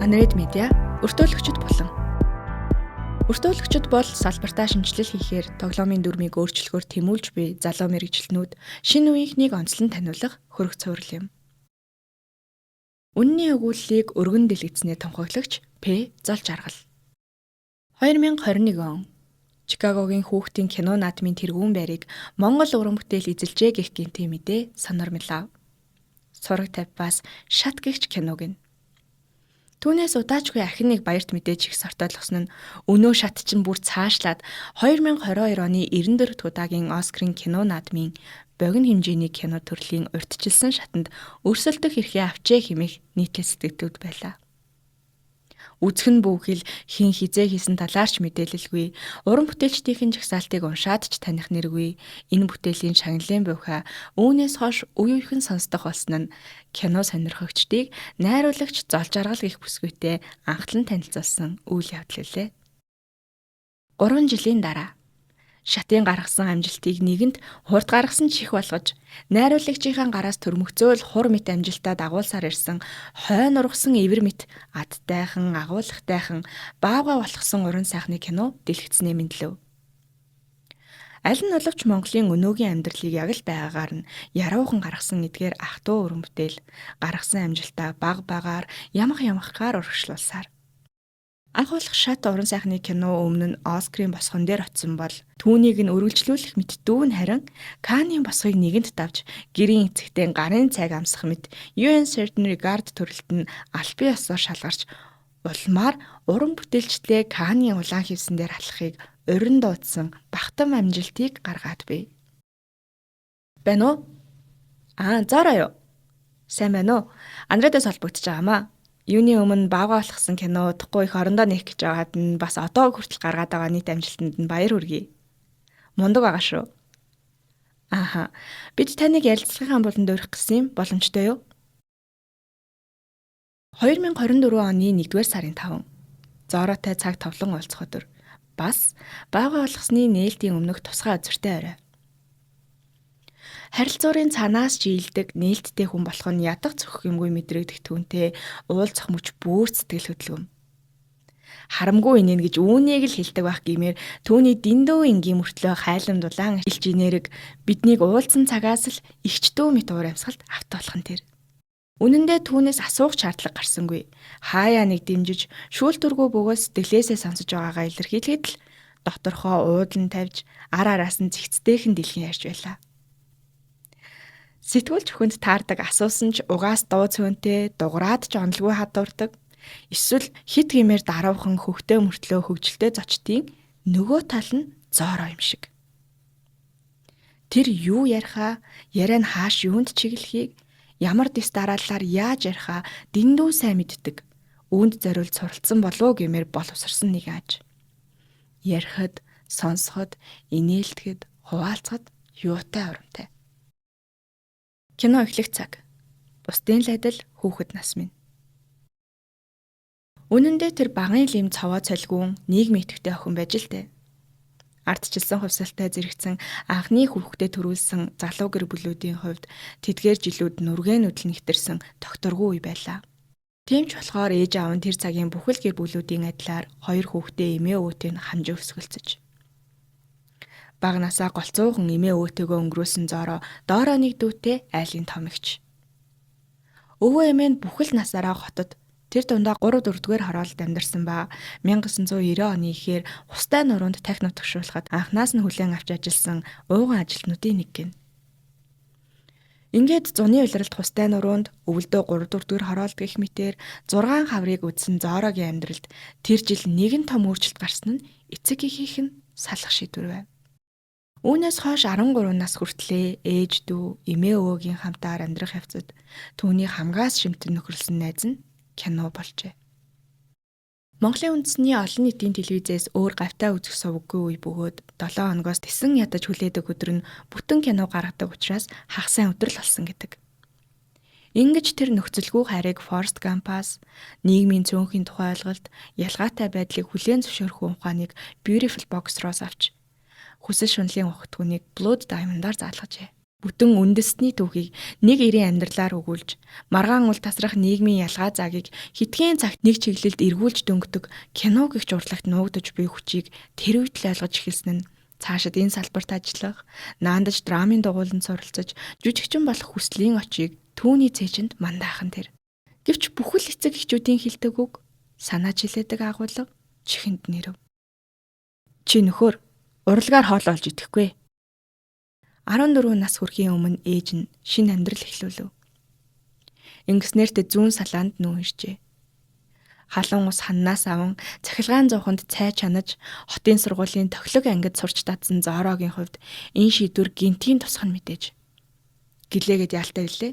Unread Media өртөөлөгчд болон өртөөлөгчд бол салбартаа шинжилэл хийхээр тоглоомын дүрмийг өөрчлөхөөр тэмүүлж буй залуу мэргэжилтнүүд шинэ үеийнхнийг онцлон таниулах хөрөх цуврал юм. Үнний өгүүллийг өргөн дэлгэцнээ тунхаглагч П. Зол жаргал. 2021 он Чикагогийн хүүхдийн кино наадмын тэргүүн байрыг Монгол уран бүтээл эзэлжээ гэх гинти мэдээ сонор мэлав. Сураг тавьпаас шат гихч киног нь. Түүнээс удаачгүй ахин нэг баярт мэдээж их сортойлгосон нь өнөө шат чинь бүр цаашлаад 2022 оны 94 дахь удаагийн Оскарын кино наадмын богино хэмжээний кино төрлийн урьдчилсан шатанд өрсөлдөх эрхээ авчээ хэмээх нийтлэл сэтгэлдүүд байлаа. Үзхэн бүхэл хин хизээ хийсэн талаарч мэдээлэлгүй, уран бүтээлчдийн жагсаалтыг уншаад ч таних нэргүй, энэ бүтээлийн шагналын буйхаа үүнээс хойш үе үехэн сонсдох болсон нь кино сонирхогчдыг найруулагч Зол жаргал гэх бүсгүйтэй анхлан танилцуулсан үйл явдал лээ. 3 жилийн дараа шатын гаргасан амжилтыг нэгэнд хурд гаргасан чих болгож найруулагчийн гараас төрмөгцөөл хур мэт амжилтаа дагуулсаар ирсэн хойно ургасан эвэр мэт адтайхан агуулгатайхан баавга болгосон уран сайхны кино дэлгэцнээ мэдлэв. Аль нь боловч Монголын өнөөгийн амьдралыг яг л байгаагаар нь яруухан гаргасан эдгээр ах トゥ уран бүтээл гаргасан амжилтаа баг багаар ямахгаар урагшлуулсаар анхуулах шат уран сайхны кино өмнө нь Оскарын босгон дээр очсон бол түүнийг нь өргөлжлүүлэх мэт дүүн харин Каннын босгыг нэгэнт давж гэрийн эцэгтэй гарын цайг амсах мэт UN Certain Regard төрөлт нь албан ёсоор шалгарч улмаар уран бүтээлчдээ Каннын улаан хивсэн дээр алхахыг урин дуудсан бахтам амжилтыг гаргаад бий. Байна уу? Зороо юу? Сайн байна уу? Андредас холбогдож байгаамаа. Юуны өмнө баавга болгосон кино удахгүй их орондоо нээх гэж байгаад нь бас одоо хүртэл гаргаад байгаа нийт амжилтанд нь баяр хүргэе. Мундаг байгаа шүү. Бид таныг ярилцлагын болонд өрөх гэсэн юм боломжтой юу? 2024 оны 1-р сарын 5 Зороотой цаг товлон уулзах өдөр. Бас баавга болгосны нээлтийн өмнөх тусгай үзэртэй орой. Харилцаурын цаанаас жилдэг нээлттэй хүн болох нь ядах зөхөх юмгүй мэдрэгдэх түүнтэй уулзах мөч бүр сэтгэл хөдлөм. Харамгүй инeen гэж үүнийг л хэлдэг байх гэмээр түүний дэндүү энгийн мөртлөө хайлам дулаан илж инээрэг биднийг уулзсан цагаас л ихчдүү мэт уур амьсгалд авт болох нь тэр. Үнэн дээр түүнээс асуух шаардлага гарсангүй. Хаяа нэг дэмжиж шүүлтүргүй бөгөөс сэтгэлээсээ сонсож байгаагаа илэрхийлэхэд л доторхоо уудлан тавьж ар араас нь зэгцтэйхэн дэлгэн ярьж байлаа. Сэтгүүлч хүнд таардаг асуусан ч угаас дуу цөөнтэй дуграад ч онолгүй хадуурдаг. Эсвэл хит гэмээр даруухан хөвгтөө мөртлөө хөвгөлтэй зочдын нөгөө тал нь Зороо юм шиг. Тэр юу ярихаа, яриа нь хааш юунд чиглэхийг, ямар дэс дараалалаар яаж ярихаа дэндүү сайн мэддэг. Үүнд зориулж суралцсан болов гэмээр боловсрсан нэг аж. Ярихад, сонсоход, инээлтгэхэд, хуваалцахад юутай оромтой. Кино эхлэх цаг. Бусдын л адил хүүхэд нас минь. Үнэн дээр тэр багын лим цаваа цолгүүн нийгмийн идэвхтэй охин байж л дээ. Ардчилсан хувьсалтай зэрэгцэн анхны хүүхдэд төрүүлсэн залуу гэр бүлүүдийн хувьд тэдгээр жилүүд нүргээнүүд л нэгтэрсэн тогтворгүй үе байлаа. Тийм ч болохоор ээж аав нь тэр цагийн бүхэл гэр бүлүүдийн адилаар хоёр хүүхдээ эмээ өвөтийг хамж өсгөлцөж. Баг насаа голцоохон эмээ өвөтэйгөө өнгөрөөсөн Зороо доороо нэг дүүтэй айлын томигч. Өвөө эмээ нь бүхэл насаараа хотод тэр дундаа 3-4-р хороолд амьдарсан ба 1990 оны ихээр хустай нуруунд тахь нутагшуулахад анхнаас нь хүлээн авч ажилласан ууган ажилтнуудын нэг гин. Ингээд зуны улиралд хустай нуруунд өвөлдөө 3-4-р хороолд гэх мэтээр 6 хаврыг үзсэн Зороогийн амьдралд тэр жил нэгэн том өөрчлөлт гарсан нь эцэг эхийнх нь салах шийдвэр байв. Үүнээс хойш 13 нас хүртлээр ээж дүү, эмээ өвөөгийн хамтаар амьдрах явцад түүний хамгаас шимтэн нөхөрлсөн найз нь кино болжээ. Монголын үндэсний олон нийтийн телевизээс өөр гавьтай үзэх сувггүй үе бөгөөд 7 хоногоос тесэн ядаж хүлээдэг өдөр нь бүтэн кино гаргадаг учраас хагас сайн өдрөл болсон гэдэг. Ингэж тэр нөхцөлгүй хайрыг Форест Гампаас, нийгмийн цөөнхийн тухай ойлголт, ялгаатай байдлыг хүлээн зөвшөөрөх ухааныг Beautiful Box-роос авч хүсэл шунлын ухтгүнийг Blood Diamond-аар заалгажээ. Бүтэн үндэстний түүхийг нэг эрийн амьдралаар өгүүлж, маргаан уул тасрах нийгмийн ялгаа заагийг хитгэн цагт нэг чиглэлд эргүүлж дөнгөдөг кино гэгч урлагт нуугдж буй хүчийг тэр үед л ойлгож эхэлсэн нь цаашид энэ салбарт ажиллах, наандаж драмын дугуйланд суралцаж, жүжигчин болох хүслийн очийг түүний цээжинд мандаахан тэр. Гэвч бүхэл эцэг эхчүүдийн хэлдэг үг, санааж хэлээдэг агуулга, чихэнд нэрв. Чи нөхөр урлагаар хоол олж идэхгүй. 14 нас хүрэхийн өмнө ээж нь шинэ амьдрал эхлүүлв. Ингэснээрт зүүн салаанд нүүн иржээ. Халуун ус ханнаас аван цахилгаан зууханд цай чанаж хотын сургуулийн тохилог ангид сурч татсан Зорогийн хувьд энэ шийдвэр гинтийн тусах нь мэдээж. Гэлээгээд яалтай гэлээ.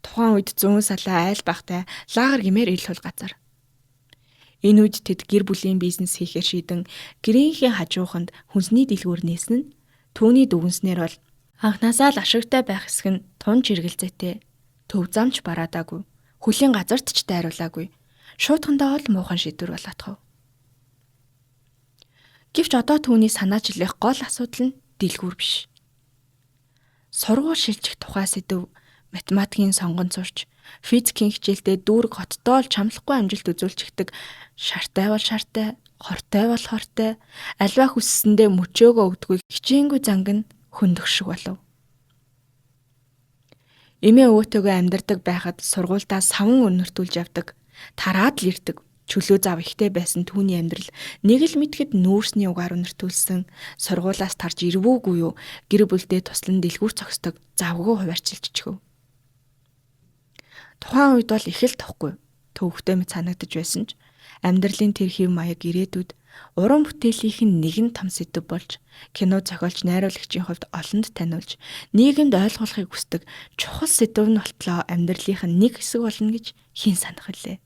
Тухайн үед зүүн салаа айл багтай лагер гэмээр ил хул газар. Энэ үед тэд гэр бүлийн бизнес хийхээр шийдэн гэрийнхээ хажууханд хүнсний дэлгүүр нээсэн нь түүний дүгнснээр бол анхнаасаа л ашигтай байх хэсэг нь тун чиргэлзээтэй, төв замч бараадаагүй, хөлийн газарт ч дайруулаагүй, шуудхандаа ол муухан шийдвэр болоотхов. Гэвч одоо түүний санаачлах гол асуудал нь дэлгүүр биш. Сургууль шилжих тухай сэдв, математикийн сонгонд сурч, физикийн хичээлдээ дүүрэг хоттоо л чамлахгүй амжилт үзүүлчихдэг шартай бол шартай, хортой бол хортой, альва хүссэндээ мөчөөгөө өгдөггүй хичээнгүй занг нь хөндөх шиг болов. Эмээ өвөөтэйгөө амьдардаг байхад сургуультаа саван өнөртүүлж явдаг, тараад л ирдэг, чөлөө зав ихтэй байсан түүний амьдрал нэг л мэтгэд нүүрсний угаар өнөртүүлсэн, сургуулаас тарж ирвүүгүй юу, гэр бүлдээ туслан дэлгүүр цогсдог завгүй хуваарчилчихв. Тухайн үед бол их л тохгүй, төвөгтэй мэт санагдаж байсан ч амьдралын тэр хэв маяг ирээдүйд уран бүтээлийнх нь нэгэн том сэдэв болж, кино зохиолч найруулагчийн хувьд олонд таниулж, нийгэмд ойлгуулахыг хүсдэг чухал сэдэв нь болтлоо амьдралынх нь нэг хэсэг болно гэж хэн санах вүлээ.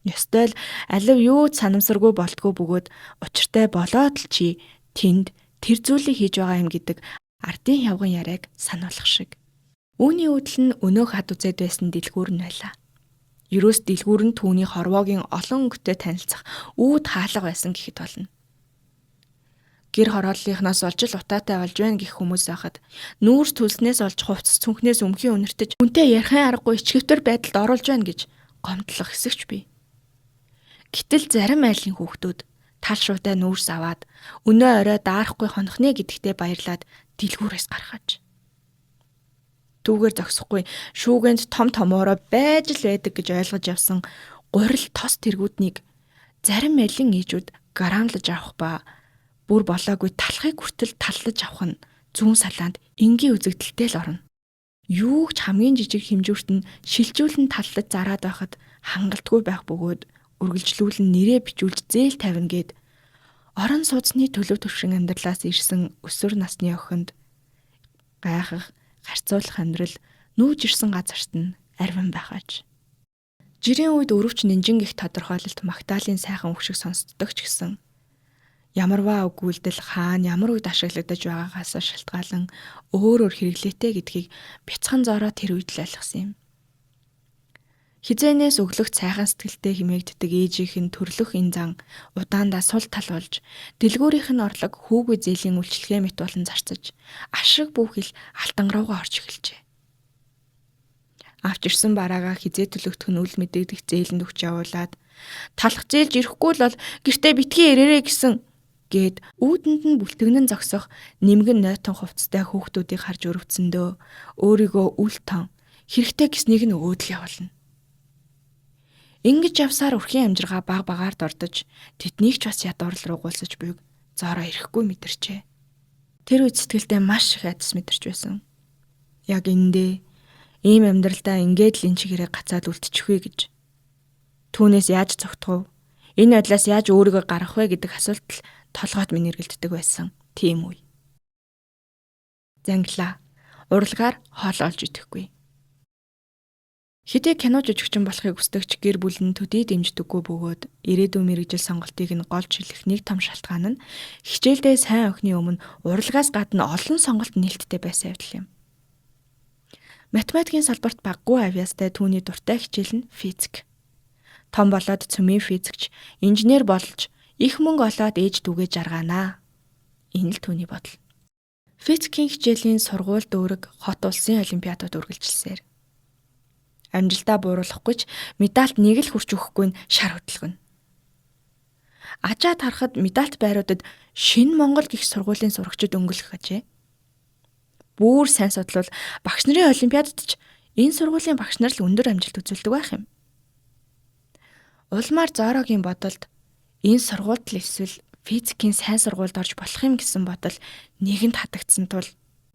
Ёстой л алив юу ч санамсаргүй болтгоо бөгөөд учиртай болоод л чи тэнд тэр зүйлийг хийж байгаа юм гэдэг ардын хявган яриаг сануулах шиг. Үүний үүдэл нь өнөөх хад үзээд байсан дэлгүүр нь байлаа. Ерөөс дэлгүүр нь түүний хорвоогийн олон өнгөтэй танилцах үүд хаалга байсан гэхэд болно. Гэр хорооллынхноос олж л утаатай болж байна гэх хүмүүс байхад нүүрс төлснээс олж хувцас цүнхнээс өмхийн үнэртэж үнтэй ярихын аргагүй ичгэвтер байдалд оруулж байна гэж гомдлох хэсэгч бий. Гэтэл зарим айлын хүүхдүүд тал шуутай нүүрс аваад өнөө орой даарахгүй хонохнэ гэдэгтээ баярлаад дэлгүүрээс гаргаж. Түүгээр зогсохгүй шүүгэнд том томоороо байж л байдаг гэж ойлгож явсан гурил тос тэргүүднийг зарим мэлэн ээжүүд грамлаж авах ба бүр болоогүй талхыг хүртэл таллаж авах нь зүүн салаанд энгийн үзэгдэлтэй л орно. Юу ч хамгийн жижиг хэмжүүрт нь шилжүүлэн таллаж зараад байхад хангалтгүй байх бөгөөд үргэлжлүүлэн нэрээ бичүүлж зээл тавина гэд орон сууцны төлөв төвшин амьдралаас ирсэн өсвөр насны охинд гайхах харьцуулах амьдрал нүүж ирсэн газарт нь арвин байхаж. Жирийн үед өрөвч нинжин гих тодорхойлолт Магдалины сайхан үг шиг сонсддог ч гэсэн ямарваа өгүүлдэл хаана ямар үед ашиглагдаж байгаагаас шалтгаалan өөр хэрэглээтэй гэдгийг бяцхан зороо тэр үед л ойлгосон юм. Хизээнээс өглөх цайхан сэтгэлтэй хэмээгддэг ээжийнх нь төрлөх энэ зан удаандаа сул тал болж дэлгүүрийнх нь орлог хүүгүй зээлийн үйлчлэгээ мэт болон зарцаж ашиг бүхэл алтан руугаа орж эхэлжээ. Авч ирсэн бараагаа хизээ төлөгдөх нь үл мэдэгдэх зээлэнд өгч явуулаад талах зээлж ирэхгүй л бол гэртээ битгий ирээрэй гэсэн гээд үүдэнд нь бүлтгэгнэн зогсох нэмгэн нойтон хувцастай хүүхдүүдийг харж өрөвцөндөө өөрийгөө үл тон хэрэгтэй гэснийг нь өөдөл явуулна. Ингэж явсаар өрхийн амжиргаа баг багаар дордож тэднийг ч бас ядуурл руу гулсаж буйг зороо ирэхгүй мэдэрчээ. Тэр үед сэтгэлдээ маш их айдас мэдэрч байсан. Яг эндээ ийм амьдралдаа ингээд л энэ чигээрээ гацаад үлдчихвэ гэж. Түүнээс яаж зогтох вэ? Энэ байдлаас яаж өөрийгөө гаргах вэ гэдэг асуулт л толгойд минь эргэлддэг байсан. Тийм үе. Занглаа. Урлагаар хоол олж идэхгүй. Хэдий кино жүжигчин болохыг хүсдэгч гэр бүл нь төдий дэмждэггүй бөгөөд ирээдүйн мэргэжил сонголтыг нь голж хэлэх нэг том шалтгаан нь хичээлдээ сайн охины өмнө урлагаас гадна олон сонголт нээлттэй байсан явдал юм. Математикийн салбарт баггүй авьяастай түүний дуртай хичээл нь физик. Том болоод цөмийн физикч, инженер болж их мөнгө олоод ээж дүүгээ жаргаанаа. Энэ л түүний бодол. Физикийн хичээлийн сургууль дүүрэг хот улсын олимпиадад үргэлжилсээр. Амжилтаа бууруулахгүй ч медальт нэг л хүрч өгөхгүй нь шар хөдөлгөнө. Ажаад харахад медальт байруудад шинэ Монгол гэх сургуулийн сурагчид өнгөлөх ажээ. Бүр сайн судлал багш нарын олимпиадад ч энэ сургуулийн багш нар л өндөр амжилт үзүүлдэг байх юм. Улмаар Зорогийн бодолд энэ сургуульд л эсвэл физикийн сайн сургуульд орж болох юм гэсэн бодол нэгэнд хатагдсан тул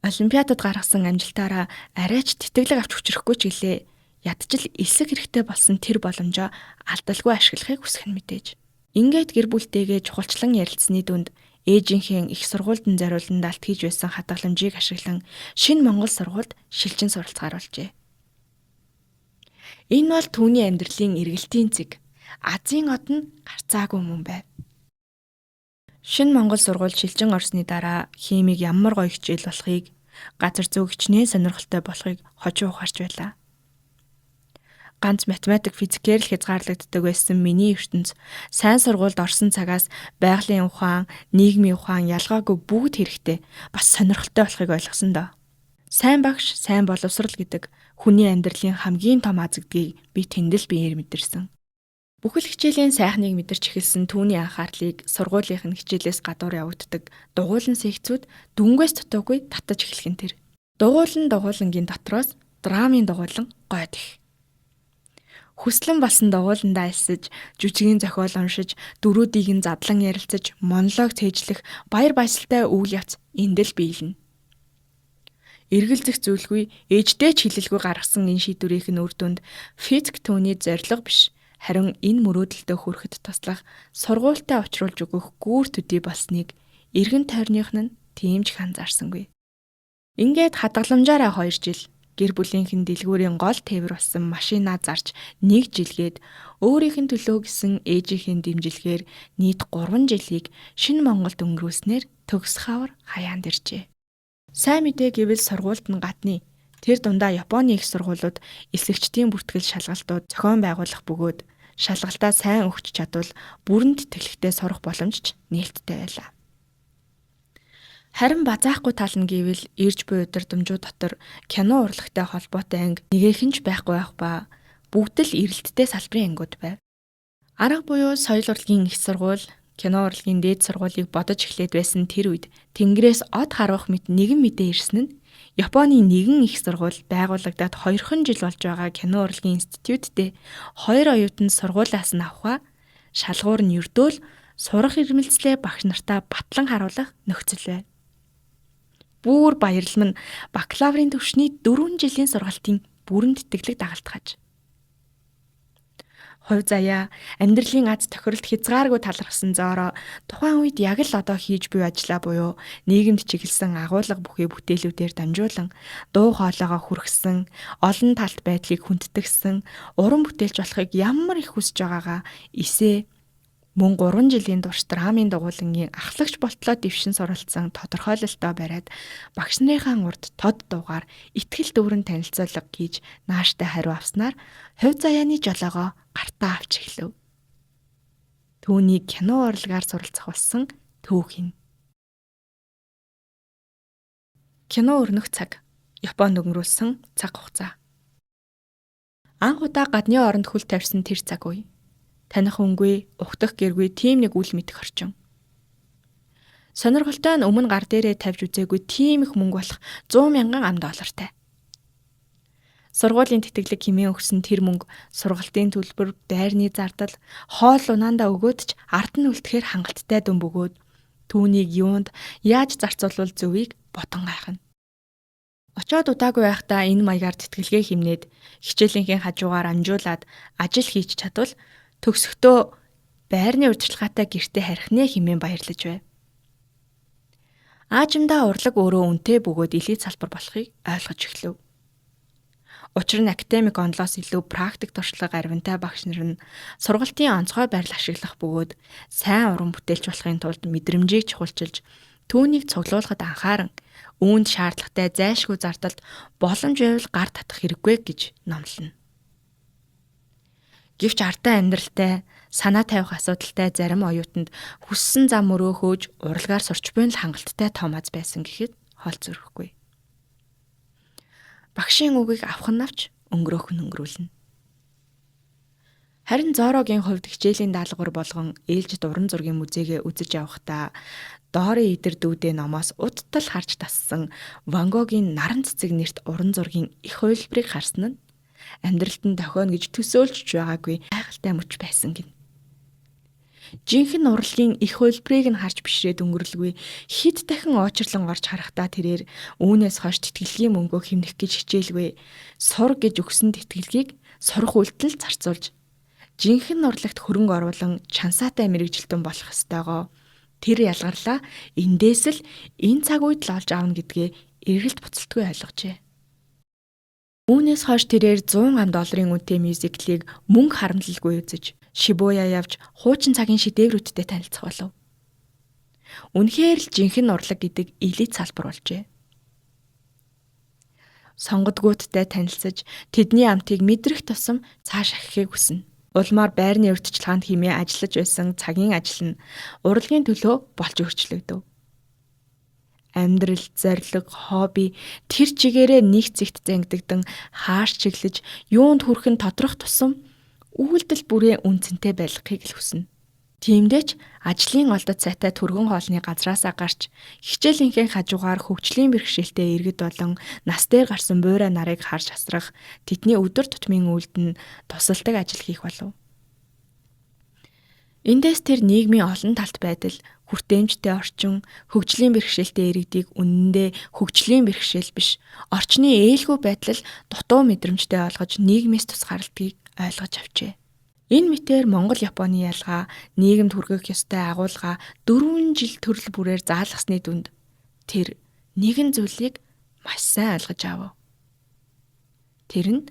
олимпиадад гаргасан амжилтаараа арайч тэтгэлэг авч хүчрэхгүй ч гэлээ ядчил элсэг хэрэгтэй болсон тэр боломжоо алдалгүй ашиглахыг хүсэх нь мэдээж. Ингээд гэр бүлтэйгээ чухалчлан ярилцсны дүнд ээжийнхээ их сургуульд зориулсан далд хийж байсан хадгаламжийг ашиглан шинэ Монгол сургуульд шилжин суралцгааруулжээ. Энэ бол түүний амьдралын эргэлтийн цэг. Азийн од нь гарцаагүй мөн байв. Шинэ Монгол сургуульд шилжин орсны дараа химиг ямар гоё хичээл болохыг, газар зүй хичнээн сонирхолтой болохыг хожуу ухаарч байлаа. Ганц математик физикээр л хязгаарлагддаг байсан миний ертөнц сайн сургуульд орсон цагаас байгалийн ухаан, нийгмийн ухаан ялгаагүй бүгд хэрэгтэй бас сонирхолтой болохыг ойлгосон доо. Сайн багш, сайн боловсрал гэдэг хүний амьдралын хамгийн том азагдгийг би тэндэл биеэр мэдэрсэн. Бүхэл хичээлийн сайхныг мэдэрч эхэлсэн түүний анхаарлыг сургуулийнх нь хичээлээс гадуур явагддаг дугуйлан секцүүд дүнгээс дутуугүй татаж эхлэх нь тэр. Дугуйлангийн дотроос драмын дугуйлан гойд их. Хүслэн болсон дугуйландаа элсэж, жүжигийн зохиол уншиж, дөрүүдийг нь задлан ярилцаж, монолог цээжлэх, баяр баясгалтай үйл явц эндэл биелнэ. Эргэлзэх зүйлгүй, ээжтэй ч хэлэлгүй гаргасан энэ шийдвэрийнх нь үр дүнд физик түүний зорилго биш, харин энэ мөрөөдөлтөд хүрэхэд туслах сургуультай учруулж өгөх гүүр төдий болсныг эргэн тойрных нь тиймч анзаарсангүй. Ингээд хадгаламжаараа 2 жил гэр бүлийнх нь дэлгүүрийн гол тээвэр болсон машинаа зарж 1 жилгээд өөрийнх нь төлөө гисэн ээжийнхэн дэмжлэгээр нийт 3 жилийг шинэ Монголд өнгөрүүлснээр төгс хавар хаяанд иржээ. Сайн мэдээ гэвэл сургуульд нь гадны тэр дундаа Японы их сургуулиуд эсэгчдийн бүртгэл шалгалтууд зохион байгуулах бөгөөд шалгалтаа сайн өгч чадвал бүрэнд тэтгэлэгтэй сурах боломж ч нээлттэй байлаа. Харин базаахгүй тал нь гэвэл ирж буй удирдамжууд дотор кино урлагтай холбоотой анги нэгэхэн ч байхгүй байх ба бүгд л эрэлттэй салбарын ангиуд байв. Арга буюу соёл урлагийн их сургууль, кино урлагийн дээд сургуулийг бодож эхлээд байсан тэр үед Тэнгэрээс од харвах мэт нэгэн мэдээ ирсэн нь Японы нэгэн их сургууль байгуулагдаад 2хан жил болж байгаа кино урлагийн институттэй 2 оюутан сургуулиас нь авахаа шалгуур нь ердөөл сурах ирмэлцлээ багш нартаа батлан харуулах нөхцөл байв. Бүр баярлам нь бакалаврын түвшний 4 жилийн сургалтын бүрэнд тэтгэлэг дагалдгаж. Хувь заяа амьдралын аз тохиролт хязгааргүй талархсан Зоро тухайн үед яг л одоо хийж буй ажлаа буюу нийгэмд чиглэсэн агуулга бүхий бүтээлүүдээр дамжуулан дуу хоолойгоо хүргэсэн, олон талт байдлыг хүндэтгсэн, уран бүтээлч болохыг ямар их хүсэж байгаагаа эсээ мөн 3 жилийн турш драмын дугуйлангийн ахлагч болтлоо дэвшин суралцсан тодорхойлолтоо бариад багш нарынхаа урд тод дуугаар итгэл дүүрэн танилцуулга хийж нааштай хариу авснаар хувь заяаны жолоогоо гартаа авч эхлэв. Түүнийг кино урлагаар суралцах болсон түүх юм. Кино өрнөх цаг. Японд өнгөрүүлсэн цаг хугацаа. Анх удаа гадны оронд хөл тавьсан тэр цаг үе. Таних үнгүй, ухтах гэргүй тийм нэг үл мэдэх орчин. Сонирхолтой нь өмнө гар дээрээ тавьж үзээгүй тийм их мөнгө болох 100 мянган $. Сургуулийн тэтгэлэг хэмээн өгсөн тэр мөнгө сургалтын төлбөр, байрны зардал, хоол унаандаа өгөөд ч ард нь үлдэхээр хангалттай дүн бөгөөд түүнийг юунд яаж зарцуулвал зөвийг ботон гайхна. Очоод удаагүй байхдаа энэ маягаар тэтгэлгээ хэмнээд хичээлийнхээ хажуугаар амжуулаад ажил хийж чадвал төгсөхдөө байрны удирдлагатай гэртээ харих нэ хэмээн баярлаж байв. Аажимдаа урлаг өөрөө үнэтэй бөгөөд элит салбар болохыг ойлгож эхлэв. Учир нь академик онлоос илүү практик туршлага арвинтай багш нар нь сургалтын онцгой байрал ашиглах бөгөөд сайн уран бүтээлч болохын тулд мэдрэмжийг чухалчилж түүнийг цуглуулахад анхааран үүнд шаардлагатай зайлшгүй зардалд боломж байвал гар татах хэрэггүй гэж номлоно. Гэвч ардаа амьдралтай, санаа тавих асуудалтай зарим оюутанд хүссэн зам мөрөө хөөж урлагаар сурч буй нь хангалттай том аз байсан гэхэд хол зөрөхгүй. Багшийн үгийг авах нь авч өнгөрөөх нь өнгөрүүлнэ. Харин Зорогийн хувьд хичээлийн даалгавар болгон ээлжид уран зургийн музейгээ үзэж явахдаа Доорын идэр дүүдээ номоос удтал харж тассан Ван Гогийн Наран цэцэг нэрт уран зургийн их хувилбарыг харсан нь амьдралд нь дохионо гэж төсөөлж байгаагүй гайхалтай мөч байсан гин. Жинхэнэ урлагийн их хувилбарыг нь харж бишрээд өнгөрлгүй хэд дахин очрлон орж харахтаа тэрээр үүнээс хойш тэтгэлгийн мөнгөө хэмнэх гэж хичээлгүй сур гэж өгсөн тэтгэлгийг сурах үйлдэл зарцуулж жинхэнэ урлагт хөрөнгө оруулан чансаатай мэрэгжилтэн болох ёстойгоо тэр ялгарлаа эндээс л энэ цаг үед л олж аавна гэдгээ эргэлт буцалтгүй ойлгожээ. Үүнээс хойш тэрээр 100 ам долларын үнэтэй мюзиклийг мөнгө харамлалгүй үзэж Шибуя явж хуучин цагийн шедеврүүдтэй танилцах болов. Үнэхээр л жинхэнэ урлаг гэдэг элит салбар болжээ. Сонгодгуудтай танилцаж тэдний амтыг мэдрэх тусам цааш ахихыг хүснэ. Улмаар байрны урьдчилгаанд хэмээн ажиллаж байсан цагийн ажил нь урлагийн төлөө болж өөрчлөгдөв. Амьдрал, зорилго, хобби тэр чигээрээ нэг зэгт зангидагдан хааш чиглэж юунд хүрэх нь тодрох тусам үйлдэл бүрээ үнцэнтэй байлгахыг л хүснэ. Тиймдээч ажлын олдод сайтай түргэн хоолны газраасаа гарч хичээлийнхээ хажуугаар хөгжлийн бэрхшээлтэй иргэд болон нас дээр гарсан буйраа нарыг харж хасрах тэдний өдөр тутмын үйлд нь тусалдаг ажил хийх болов. Эндээс тэр нийгмийн олон талт байдал, хүртээмжтэй орчин, хөгжлийн бэрхшээлтэй иргэдийг үнэндээ хөгжлийн бэрхшээл биш, орчны ээлгүй байдал дутуу мэдрэмжтэй олгож нийгмээс тусгаарлалтыг ойлгож авчээ. Энэ мэтээр Монгол-Японы ялгаа, нийгэмд хүргэх ёстой агуулга 4 жил төрөл бүрээр заалгасны дүнд тэр нэгэн зүйлийг маш сайн ойлгож авав. Тэр нь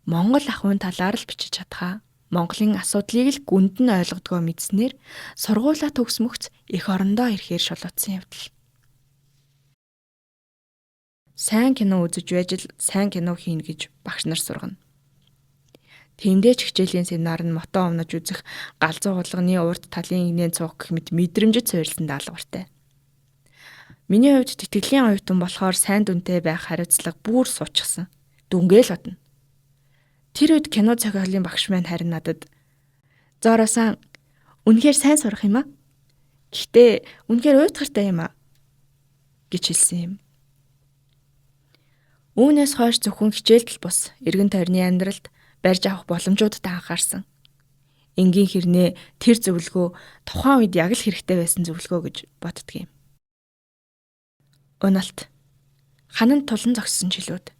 Монгол ахуйн талаар л бичиж чадхаа, Монголын асуудлыг л гүнд нь ойлгодгоо мэдснээр сургуулаа төгсмөгц эх орондоо ирэхээр шулуутсан явдал. Сайн кино үзэж байж л сайн кино хийнэ гэж багш нар сургана. Тиймдээ ч хичээлийн семинар нь мото омнож үзэх галзуу хулганы урд талын игнээ цуух гэх мэт мэдрэмжид суурилсан даалгавартай. Миний хувьд тэтгэлийн оюутан болохоор сайн дүнтэй байх хариуцлага бүр суучсан. Дүнгээл бодно. Тэр үед кино зохиолын багш маань харин надад "Зороосан, үнэхээр сайн сурах юм аа. Гэхдээ үнэхээр уйтгартай юм аа" гэж хэлсэн юм. Үүнээс хойш зөвхөн хичээлдэл бус эргэн тойрны амьдралд барьж авах боломжуудад анхаарсан. Энгийн хэрнээ тэр зөвлөгөө тухайн үед яг л хэрэгтэй байсан зөвлөгөө гэж боддгийм. Уналт. Хананд тулан зогссон жилүүд.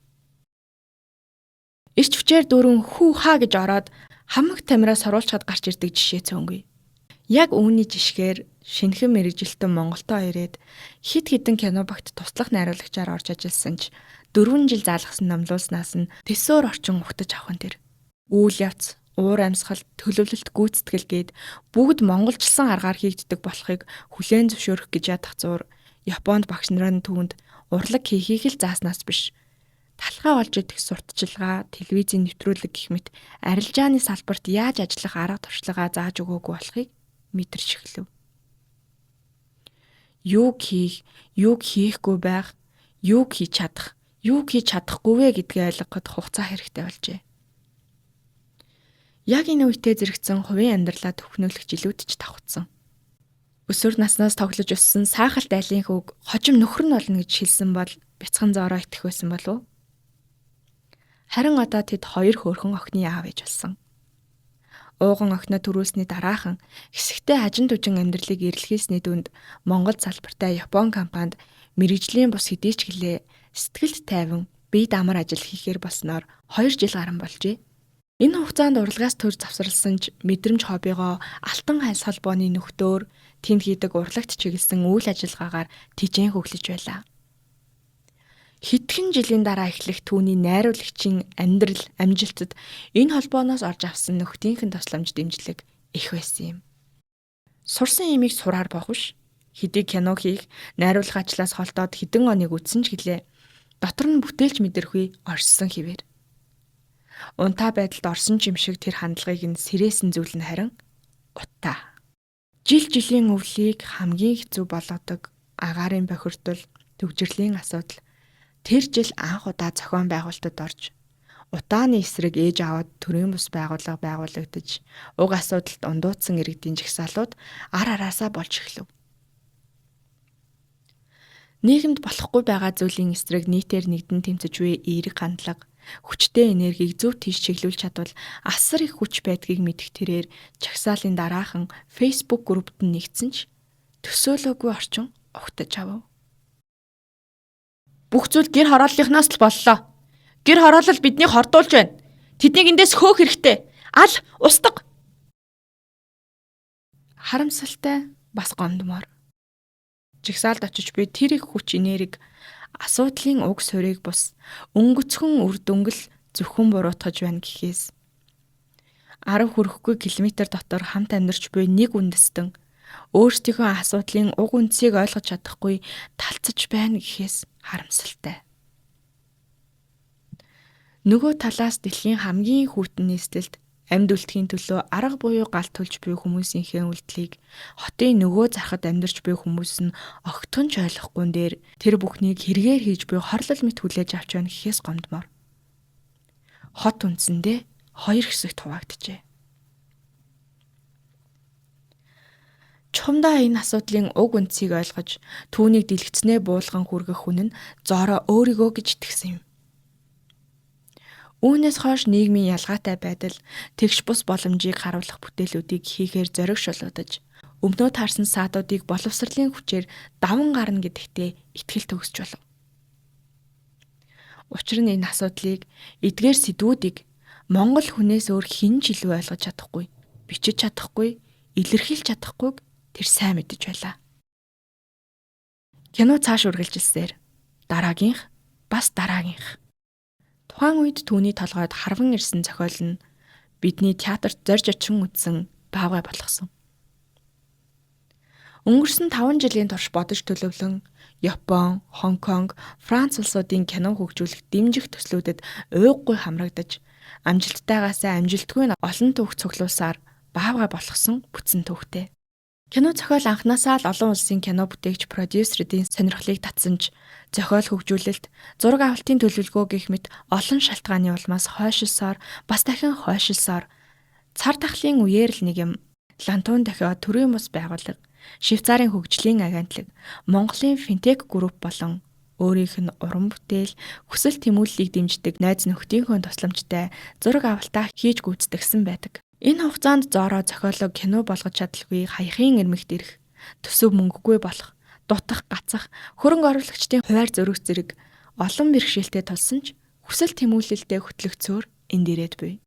Ирч хүчээр дөрөв хүү хаа гэж ороод хамаг тамираа соруулчаад гарч ирдэг жишээ цөөнгүй. Яг үүний жишгээр шинэхэн мэрэгжилтэн Монголдо ирээд хит хитэн кино багт туслах найруулагчаар орж ажилласан ч 4 жил заалгасан номлуулснаас нь төсөөр орчин ухтаж авах нь тэр. Үйл явц, уур амьсгал, төлөвлөлт, гүйцэтгэл гээд бүгд монголчилсан аргаар хийгддэг болохыг хүлээн зөвшөөрөх гэж ядах зуур Японд багш нарын түүнд урлаг хийхийг л зааснаас биш. Талхай олж идэх сурталчилгаа, телевизийн нэвтрүүлэг гэх мэт арилжааны салбарт яаж ажиллах арга туршлагаа зааж өгөөгүй болохыг мэдэрч эхлэв. Юуг хийх, юуг хийхгүй байх, юуг хийж чадах, юуг хийж чадахгүй вэ гэдгээ ойлгоход хугацаа хэрэгтэй болжээ. Яг энэ үедээ зэрэгцэн хувийн амьдралаа төвхнүүлэх жилүүд ч давхцсан. Өсвөр наснаас тоглож өссөн саахалт айлын хүүг хожим нөхөр нь болно гэж хэлсэн бол бяцхан зороо итгэх байсан болов уу? Харин одоо тэд хоёр хөөрхөн охины аав ээж болсон. Ууган охиноо төрүүлсний дараахан хэсэгтээ хажин түжин амьдралыг эрэлхийлсний дүнд Монгол салбартай Япон компанид мэрэгжлийн бус хэдий ч гэлээ сэтгэлд тайван бие дамар ажил хийхээр болсноор 2 жил гарсан болжээ. Энэ хугацаанд урлагаас төр завсарласан ч мэдрэмж хоббигоо алтан хальс холбооны нөхдөөр тэнд хийдэг урлагт чиглэсэн үйл ажиллагаагаар тижээн хөглөж байлаа. Хэдхэн жилийн дараа эхлэх түүний найруулагчийн амьдрал амжилтад энэ холбооноос орж авсан нөхдийнхэн тусламж дэмжлэг их байсан юм. Сурсан имийг сураар бохвш, хэдий кино хийх, найруулах ажлаас холдоод хэдэн оныг үтсэн ч гэлээ дотор нь бүтээлч мэдэрхүй оршсон хിവэр. Унтаа байдалд орсон ч юм шиг тэр хандлагыг нь сэрээсэн зүйл нь харин утаа. Жил жилийн өвлийг хамгийн хэцүү болгодог агаарын бохирдол, Төгжрлийн асуудал. Тэр жил анх удаа зохион байгуулалтад орж утааны эсрэг ээж аваад төрийн бус байгууллага байгуулагдаж уг асуудалд ундуудсан иргэдийн жагсаалууд ар араасаа болж эхлэв. Нийгэмд болохгүй байгаа зүйлийн эсрэг нийтээр нэгдэн тэмцэж буй эерэг хандлага, хүчтэй энергийг зөв тийш чиглүүлж чадвал асар их хүч байдгийг мэдэх тэрээр жагсаалын дараахан Facebook группт нэгдсэн ч төсөөлөөгүй орчин угтаж авав. Бүх зүйл гэр хорооллынхнаас л боллоо. Гэр хороолол биднийг хордуулж байна. Тэднийг эндээс хөөх хэрэгтэй. Ал, устга. Харамсалтай бас гомдмоор. Жагсаалд очиж би тэр их хүч энерги асуудлын уг суурийг бус өнгөцхөн үр дүнгэл зөвхөн буруутгаж байна гэхээс 10 хүрэхгүй километр дотор хамт амьдарч буй нэг үндэстэн өөрсдийнхөө асуудлын уг үндсийг ойлгож чадахгүй талцаж байна гэхээс харамсалтай. Нөгөө талаас дэлхийн хамгийн хүйтэн нийслэлд амьд үлдэхийн төлөө арга буюу галт төлж буй хүмүүсийнхээ үлдлийг хотын нөгөө зархад амьдарч буй хүмүүс нь огтхон ч ойлгохгүй нээр тэр бүхнийг хэрэгээр хийж буй хорлол мэт хүлээж авч байна гэхээс гомдмоор. Хот үндсэндээ хоёр хэсэгт хуваагджээ. Чухамдаа энэ асуудлын уг үндсийг ойлгож түүнийг дэлгэцнээ буулган хүргэх хүн нь зороо өөрийгөө гэж итгэсэн юм. Үүнээс хойш нийгмийн ялгаатай байдал тэгш бус боломжийг харуулах бүтээлүүдийг хийхээр зоригшуулдаж өмнөө таарсан саадуудыг боловсролын хүчээр даван гарна гэдэгтээ итгэл төгсч болов. Учир нь энэ асуудлыг эдгээр сэдвүүдийг Монгол хүнээс өөр хэн ч илүү ойлгож чадахгүй, бичиж чадахгүй, илэрхийлж чадахгүйг тэр сайн мэдэж байлаа. Кино цааш үргэлжилсээр дараагийнх бас дараагийнх. Тухайн үед түүний толгойд харван ирсэн зохиол нь бидний театрт зорж очин үтсэн баавгай болгосон. Өнгөрсөн 5 жилийн турш бодож төлөвлөн Япон, Хонконг, Франц улсуудын кино хөгжүүлэх дэмжих төслүүдэд уйггүй хамрагдаж амжилттайгаасаа амжилтгүй олон түүх цуглуулсаар баавгай болгосон бүтсэн түүхтэй. Кино зохиол анхнаасаа л олон улсын кино бүтээгч продюсеруудын сонирхлыг татсан ч зохиол хөгжүүлэлт, зураг авалтын төлөвлөгөө гэх мэт олон шалтгааны улмаас хойшилсоор бас дахин хойшилсоор цар тахлын үеэр л нэг юм Лантун дахиад төрийн бус байгууллага, Швейцарын хөгжлийн агентлаг, Монголын финтек групп болон өөрийнх нь уран бүтээл, хүсэл тэмүүллийг дэмждэг найз нөхдийнхөө тусламжтай зураг авалтаа хийж гүйцэтгэсэн байдаг. Энэ хугацаанд Зоро зохиолоо кино болгож чадалгүй хаяхийн эрмэгт ирэх, төсөв мөнгөгүй болох, дутах, гацах, хөрөнгө оруулагчдын хуваар зөрөх зэрэг олон бэрхшээлтэй тулсан ч хүсэл тэмүүлэлтэд хөтлөгцөөр энд ирээд буй.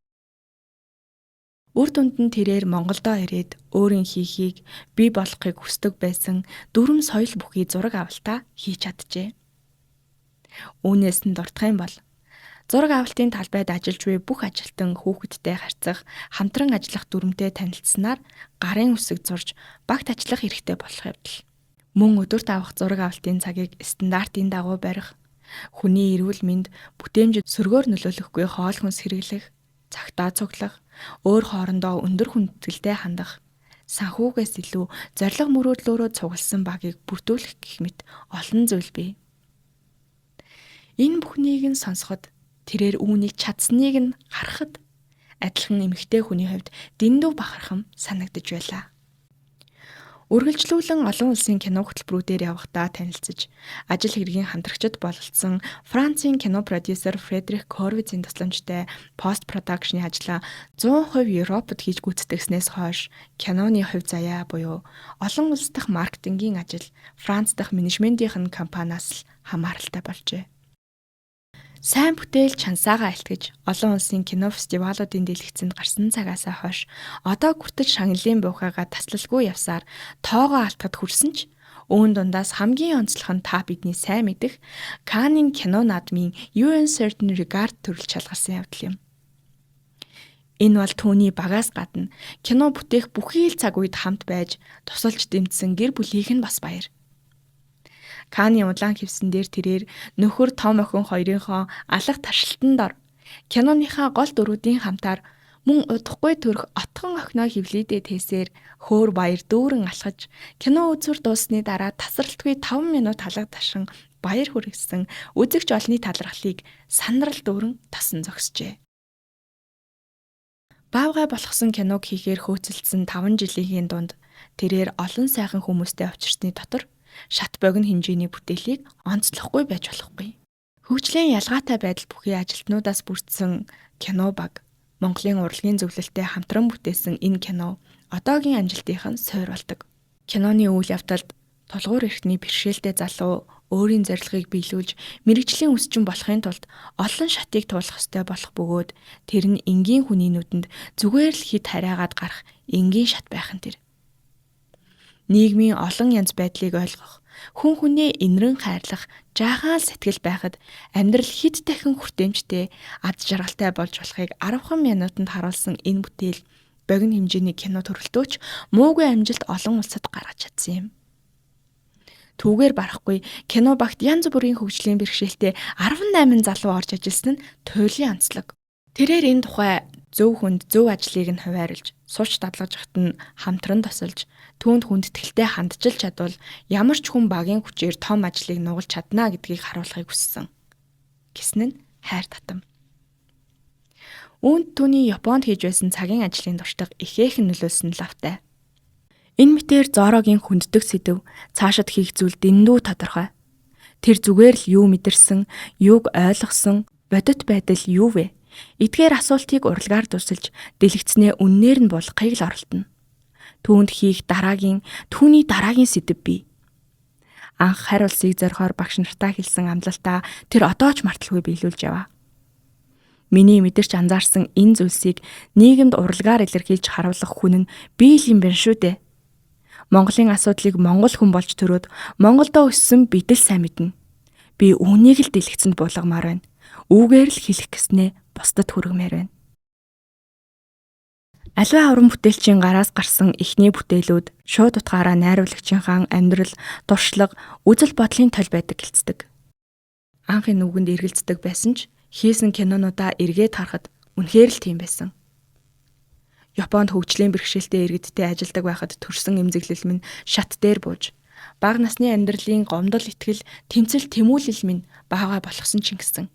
Үр дүнд нь тэрээр Монголдоо ирээд өөрийн хийхийг бий болгохыг хүсдэг байсан дүрм соёл бүхий зураг авалтаа хийж чаджээ. Үүнээс нь дурдах юм бол зураг авалтын талбайд ажиллаж буй бүх ажилтан хүүхэдтэй харьцах, хамтран ажиллах дүрмтэй танилцсанаар гарын үсэг зурж багт ажиллах хэрэгтэй болох явдал. Мөн өдөрт авах зураг авалтын цагийг стандартын дагуу барих, хүний эрүүл мэнд, бүтээмжид сөргөөр нөлөөлөхгүй хоол хүнс хэрэглэх, цагтаа цуглах, өөр хоорондоо өндөр хүндэтгэлтэй хандах, санхүүгээс илүү зориг мөрөөдлөөрөө цугласан багийг бүрдүүлэх гэх мэт олон зүйл бий. Энэ бүхнийг нь сонсоход тэрээр үүнийг чадсныг нь харахад адилхан эмэгтэй хүний хувьд дэндүү бахархам санагдаж байлаа. Үргэлжлүүлэн олон улсын кино хөтөлбөрүүдээр явахдаа танилцж, ажил хэргийн хамтрагчид бололцсон Францын кино продюсер Фредерик Корвицийн тусламжтай пост продакшны ажлаа 100% Европод хийж гүйцэтгэснээс хойш киноны хувь заяа буюу олон улс дахь маркетингийн ажил Франц дахь менежментийн компаниас л хамааралтай болжээ. Сайн бүтээл чансаагаа алтгаж олон улсын кино фестивалуудын дэлгэцэнд гарсан цагаасаа хойш одоо хүртэл шагналын буухайгаа таслалгүй явсаар тоогоо алтгад хүрсэн ч үүн дундаас хамгийн онцлог нь та бидний сайн мэдэх Каннын кино наадмын UN Certain Regard төрөл шалгарсан явдал юм. Энэ бол түүний багаас гадна кино бүтээх бүхий л цаг үед хамт байж тусалж дэмжсэн гэр бүлийнх нь бас баяр. Канны удаан хивсэн дээр тэрээр нөхөр том охин хоёрынхоо алах таршилтанд ор киноныхаа гол дүрүүдийн хамтаар мөн удахгүй төрөх отхон охиноо хөвлөдөө тээсээр хөөр баяр дүүрэн алхаж кино үзүр дууссаны дараа тасралтгүй 5 минут халга ташин баяр хүргэсэн үзэгч олонний талархлыг сандрал дүүрэн тасан зогсжээ. Баавгай болгосон киног хийхээр хөөцөлдсөн 5 жилийн дунд тэрээр олон сайхан хүмүүстэй учирсны дотор шат богино хэмжээний бүтээлийг онцлохгүй байж болохгүй. Хөгжлийн ялгаатай байдал бүхий ажилтнуудаас бүрдсэн кино баг Монголын урлагийн зөвлөлтөд хамтран бүтээсэн энэ кино одоогийн амжилтынх нь суур болдог. Киноны үйл явдалд тулгуур эрхтний бэрхшээлтэй залуу өөрийн зорилгыг биелүүлж мэрэгжлийн үсчин болохын тулд олон шатыг туулах ёстой болох бөгөөд тэр нь энгийн хүний нүдэнд зүгээр л хит хараагаад гарах энгийн шат байх нь тэр. Нийгмийн олон янз байдлыг ойлгох, хүн хүнээ инрэн хайрлах, жаахан сэтгэл байхад амьдрал хэд дахин хүртээмжтэй, ад жаргалтай болж болохыг 10 минутанд харуулсан энэ бүтээл богино хэмжээний кино төрөлтөөч муугүй амжилт олон улсад гаргаж чадсан юм. Түүгээр барахгүй кино багт янз бүрийн хөгжлийн бэрхшээлтэй 18 залуу орж ажилласан нь туйлын онцлог. Тэрээр энэ тухай зөв хүнд зөв ажлыг нь хуваарлж, сууч дадлгаж хат нь хамтран тосолж, түүнд хүндэтгэлтэй хандчилж чадвал ямар ч хүн багийн хүчээр том ажлыг нугалж чадна гэдгийг харуулахыг хүссэн. Гэсэн нь хайр татам. Үүнд түүний Японд хийж байсан цагийн ажлын туршлага ихээхэн нөлөөлсөн лавтай. Энэ мэтээр Зорогийн хүнддэг сэдв цаашид хийх зүйл дэндүү тодорхой. Тэр зүгээр л юу мэдэрсэн, юуг ойлгосон, бодит байдал юу вэ? Эдгээр асуултыг урлагаар дурсалж дэлгэцнээ үннээр нь болгохыг л оролдоно. Түүнд хийх түүний дараагийн сэдэв бий. Анх харь улсыг зорихоор багш нартаа хэлсэн амлалтаа тэр одоо ч марталгүй биелүүлж яваа. Миний мэдэрч анзаарсан энэ зүйлсийг нийгэмд урлагаар илэрхийлж харуулах хүн нь би л юм байна шүү дээ. Монголын асуудлыг монгол хүн болж төрөөд Монголдо өссөн бид л сайн мэднэ. Би үүнийг л дэлгэцэнд буулгамаар байна. Үүгээр л хэлэх гэснээ бусдад хүргэмээр байна. Аливаа уран бүтээлчийн гараас гарсан эхний бүтээлүүд шууд утгаараа найруулагчийнхаа амьдрал, туршлага, үзэл бодлын тал байдаг гэлцдэг. Анхын үгэнд эргэлздэг байсан ч хийсэн кинонуудаа эргээд харахад үнэхээр л тийм байсан. Японд хөгжлийн бэрхшээлтэй иргэдтэй ажилдаг байхад төрсэн эмзэглэл минь шат дээр бууж, бага насны амьдралын гомдол итгэл, тэмцэл тэмүүлэл минь баагаа болгосон ч ингэсэн.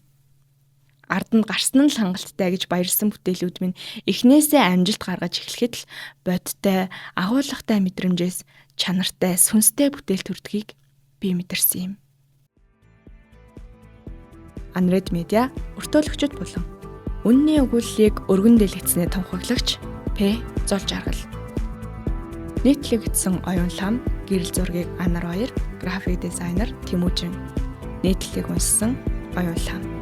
Ард нь гарсан нь л хангалттай гэж баярлсан бүтээлүүд минь эхнээсээ амжилт гаргаж эхлэхэд л бодтой, агуулгатай мэдрэмжээс чанартай, сүнстэй бүтээл төрдгийг би мэдэрсэн юм. Unread Media өртөөлөгчд болон үнний өгүүллийг өргөн дэлгэцнээ тунхаглагч П. Зол жаргал. Нийтлэгдсэн оюун лам, гэрэл зургийг Анар Баяр, график дизайнер Тэмүүжин. Нийтлэлийг уншсан оюун лам.